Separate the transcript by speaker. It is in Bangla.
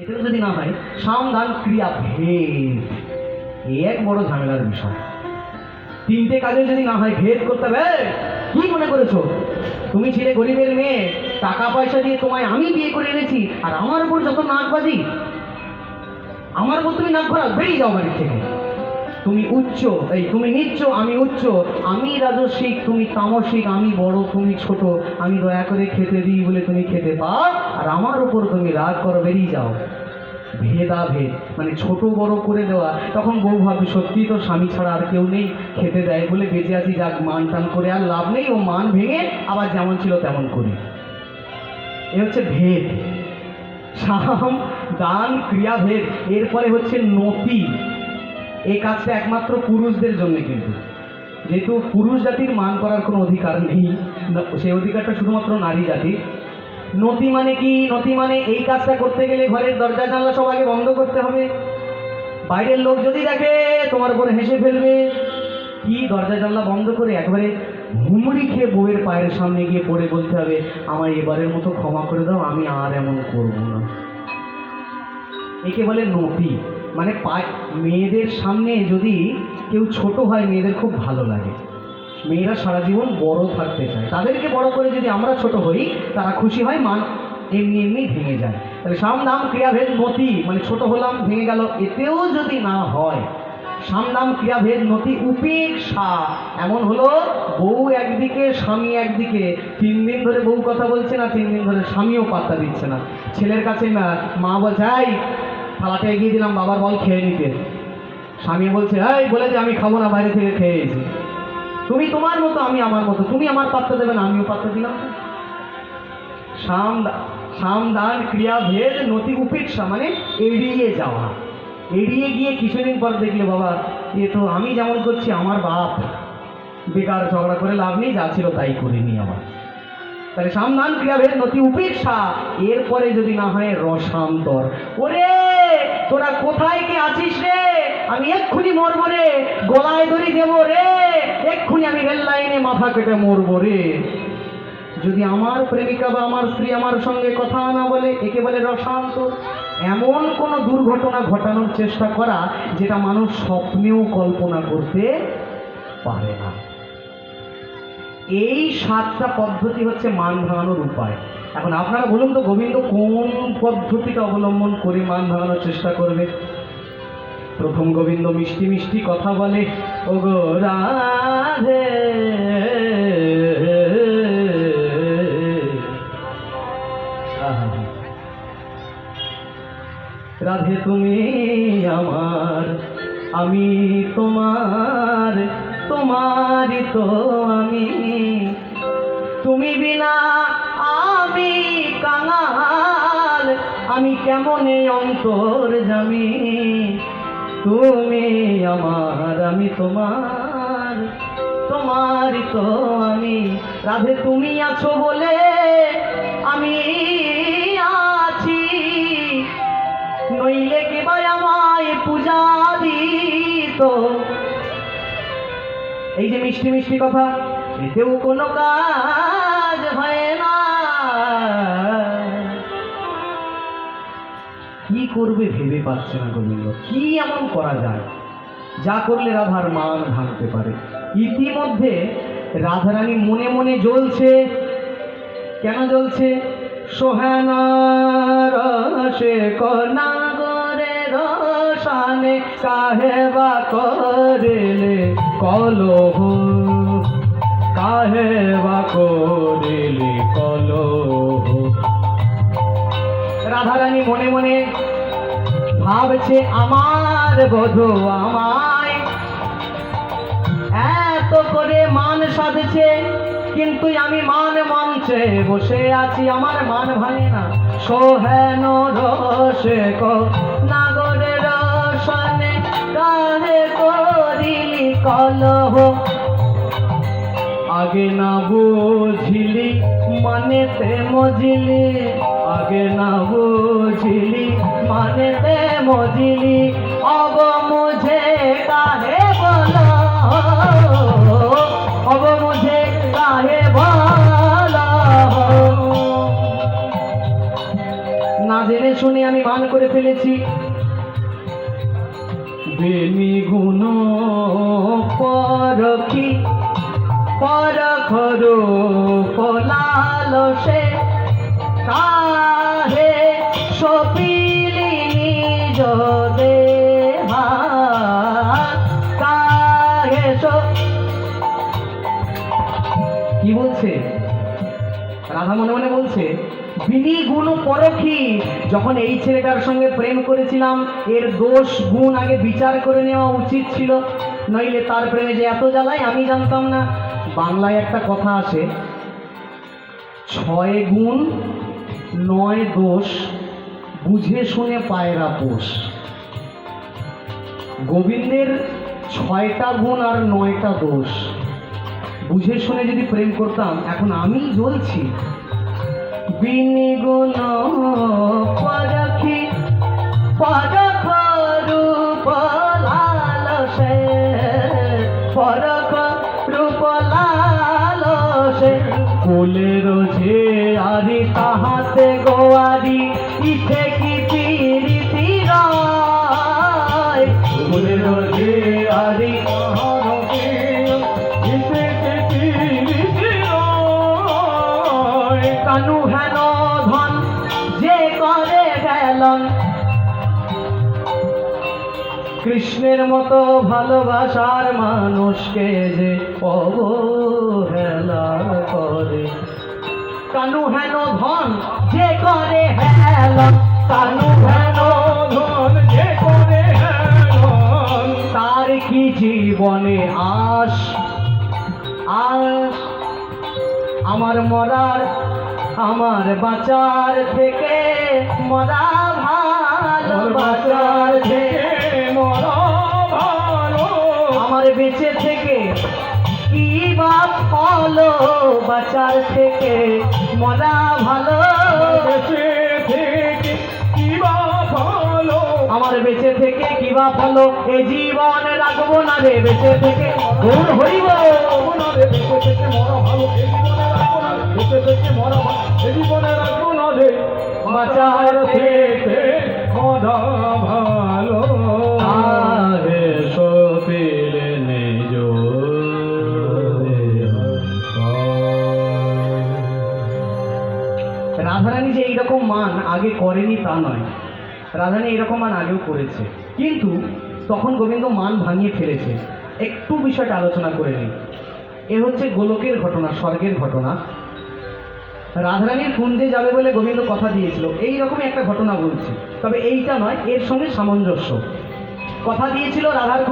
Speaker 1: এটাও যদি না হয় সাম দান ক্রিয়া ভেদ, এই এক বড় ঝামেলার বিষয়। তিনটে কাজে যদি না হয় ভেদ করতে হবে। কি মনে করেছো তুমি ছিলে গরিবের মেয়ে, টাকা পয়সা দিয়ে তোমায় আমি বিয়ে করে এনেছি, আর আমার উপর যত নাকবাজি, আমার উপর তুমি নাক ভরা, বেরিয়ে যাও বাড়ির থেকে। তুমি উচ্চ, এই তুমি নিচ্ছ, আমি উচ্চ, আমি রাজস্বিক, তুমি তামসিক, আমি বড়, তুমি ছোট, আমি দয়া করে খেতে দিই বলে তুমি খেতে পাও, আর আমার উপর তুমি রাগ করো, বেরিয়ে যাও। ভেদাভেদ মানে ছোট বড় করে দেওয়া। তখন বউ ভাববে সত্যি তো স্বামী ছাড়া আর কেউ নেই, খেতে দেয় বলে বেঁচে আছি, যাক মান টান করে আর লাভ নেই, ও মান ভেঙে আবার যেমন ছিল তেমন করি। এ হচ্ছে ভেদ, সাম দান ক্রিয়া ভেদ। এরপরে হচ্ছে নতি। এই কাজটা একমাত্র পুরুষদের জন্য, কিন্তু যেহেতু পুরুষ জাতির মান করার কোনো অধিকার নেই, সেই অধিকারটা শুধুমাত্র নারী জাতির। নতি মানে কি? নতি মানে এই কাজটা করতে গেলে ঘরের দরজা জানলা সব আগে বন্ধ করতে হবে। বাইরের লোক যদি দেখে তোমার উপরে হেসে ফেলবে। কি দরজা জানলা বন্ধ করে একবারে হুমড়ি খেয়ে বউয়ের পায়ের সামনে গিয়ে পড়ে বলতে হবে, আমায় এবারের মতো ক্ষমা করে দাও, আমি আর এমন করব না। একে বলে নতি। মানে মেয়েদের সামনে যদি কেউ ছোট হয়, মেয়েদের খুব ভালো লাগে। মেয়েরা সারা জীবন বড় থাকতে চায়, তাদেরকে বড় করে যদি আমরা ছোট হই তারা খুশি হয়, মান এমনি এমনি ভেঙে যায়। তাহলে সাম দাম ক্রিয়াভেদ নতি মানে ছোট হলাম ভেঙে গেল, এতেও যদি না হয় সাম দাম ক্রিয়াভেদ নতি উপেক্ষা। এমন হলো বউ একদিকে স্বামী একদিকে, 3 দিন ধরে বউ কথা বলছে না, 3 দিন ধরে স্বামীও পাত্তা দিচ্ছে না। ছেলের কাছে মা বলছে, এই থালাটা এগিয়ে দিলাম, বাবার বল খেয়ে নিতে। স্বামী বলছে, এই বলে যে আমি খাবো না, বাইরে থেকে খেয়ে এসেছি। তুমি তোমার মতো, আমি আমার মতো, তুমি আমার পাত্তা দেবে না, আমিও পাত্তা দিলাম। সাম দান ক্রিয়া ভেদ নতি উপেক্ষা মানে এড়িয়ে যাওয়া। এড়িয়ে গিয়ে কিছুদিন পর দেখলে, বাবা এ তো আমি যেমন করছি, আমার বাপ, বেকার ঝগড়া করে লাভ নেই, যা ছিল তাই করিনি আবার। তাহলে সামদান ক্রিয়াভেদ নতি উপেক্ষা। এরপরে যদি না হয় রসান্তর। ওরে তোরা কোথায় কে আছিস রে, আমি এক্ষুনি মরবো রে, গলায় দড়ি দেবো রে, এক্ষুনি আমি রেল লাইনে মাথা কেটে মরবো রে। যদি আমার প্রেমিকা বা আমার স্ত্রী আমার সঙ্গে কথা না বলে, একে বলে রসান্তর। এমন কোনো দুর্ঘটনা ঘটানোর চেষ্টা করা যেটা মানুষ স্বপ্নেও কল্পনা করতে পারে না। এই 7টা পদ্ধতি হচ্ছে মান ভাঙানোর উপায়। এখন আপনারা বলুন তো, গোবিন্দ কোন পদ্ধতিটা অবলম্বন করে মান ভাঙানোর চেষ্টা করবে? প্রথম গোবিন্দ মিষ্টি মিষ্টি কথা বলে, ও গো রাধে রাধে তুমি আমার, আমি তোমার, তোমারই তো আমি, তুমি বিনা আমি কাঙাল, আমি কেমনে অন্তর জামি, তুমি আমার, আমি তোমার, তোমারই তো আমি। রাধে তুমি আছো বলে আমি আছি, নইলে কে বা আমায় পূজা দিত। এই যে মিষ্টি মিষ্টি কথা, এতেও কোনো কাজ হয় না। কি করবে ভেবে পাচ্ছে না গোবিন্দ, কি এমন করা যায় যা করলে রাধার মান ভাঙতে পারে। ইতিমধ্যে রাধারানী মনে মনে জ্বলছে। কেন জ্বলছে? সোহেন রসে কনাগরে রসানে কাহে বা করেলে কলহ, কাহে বা করেলে কলহ। রাধারানী মনে মনে ভাবছে, আমার বধূ আমায় এত করে মান সাধছে, কিন্তু আমি মান মঞ্চে বসে আছি, আমার মান ভাঙে না। সোহেন রসে নাগরে রসনে কাহে করিলি কলহ, আগে না বুঝিলি মানেতে মজিলি, আগে না বুঝিলি মানেতে মজিলি, অব মুঝে কাহে বলো, অব মুঝে কাহে বলো। না জেনে শুনে আমি মান করে ফেলেছি। বেনিগুণ পরখি পরখর লালসে কাহে সপিলি নিজ দেহা কাহে কি বলছে রাধা? মনে মনে বলছে, বিনি গুণ পরখি, যখন এই ছেলেটার সঙ্গে প্রেম করেছিলাম এর দোষ গুণ আগে বিচার করে নেওয়া উচিত ছিল, নইলে তার প্রেমে যে এত জ্বালাই আমি জানতাম না। বাংলায় একটা কথা আছে, 6 গুণ 9 দোষ, বুঝে শুনে পায়রা পোষ। গোবিন্দের 6টা গুণ আর 9টা দোষ, বুঝে শুনে যদি প্রেম করতাম এখন আমি জ্বলছি। বিনিগুণ পরখি পরখ রূপ লালসে পরখ রূপ লালসে কোলের যে আরি তাহাতে গোয়ারি ইথে কি পিরিতি রায় কোলের যে আরি তাহাতে ইথে কি পিরিতি রায় কানু হেন ধন যে করে গেলন কৃষ্ণের মতো ভালোবাসার মানুষকে যে অবহেলা করে। কানু হেন ধন যে করে হেলন কানু হেন ধন যে করে হেলন তার কি জীবনে আশ আশ আমার মরার আমার বাঁচার থেকে মরা ভালো বাঁচার থেকে মরা ভালো আমার বেঁচে থেকে কি বা ফলো বাঁচার থেকে মরা ভালো বেঁচে থেকে কি বা ফলো আমার বেঁচে থেকে কি বা ফলো এ জীবন রাখবো না রে বেঁচে থেকে গৌর হরিব না রে বেঁচে থেকে মরা ভালো এ জীবনে রাখবো না রে বেঁচে থেকে মরা ভালো এ জীবনে রাখবো না রে বাঁচার থেকে মরা ভালো আরে সপিলে নিজ রাধারানী যে এইরকম মান আগে করেনি তা নয়, রাধারানী এইরকম মান আগেও করেছে, কিন্তু তখন গোবিন্দ মান ভাঙিয়ে ফেলেছে। একটু বিষয়টা আলোচনা করে নিই। এ হচ্ছে গোলকের ঘটনা, স্বর্গের ঘটনা। রাধারানীর কুঞ্জে যাবে বলে গোবিন্দ কথা দিয়েছিল, এই রকমই একটা ঘটনা বলছি, তবে এইটা নয়, এর সঙ্গে সামঞ্জস্য। কথা দিয়েছিল রাধার কুঞ্জ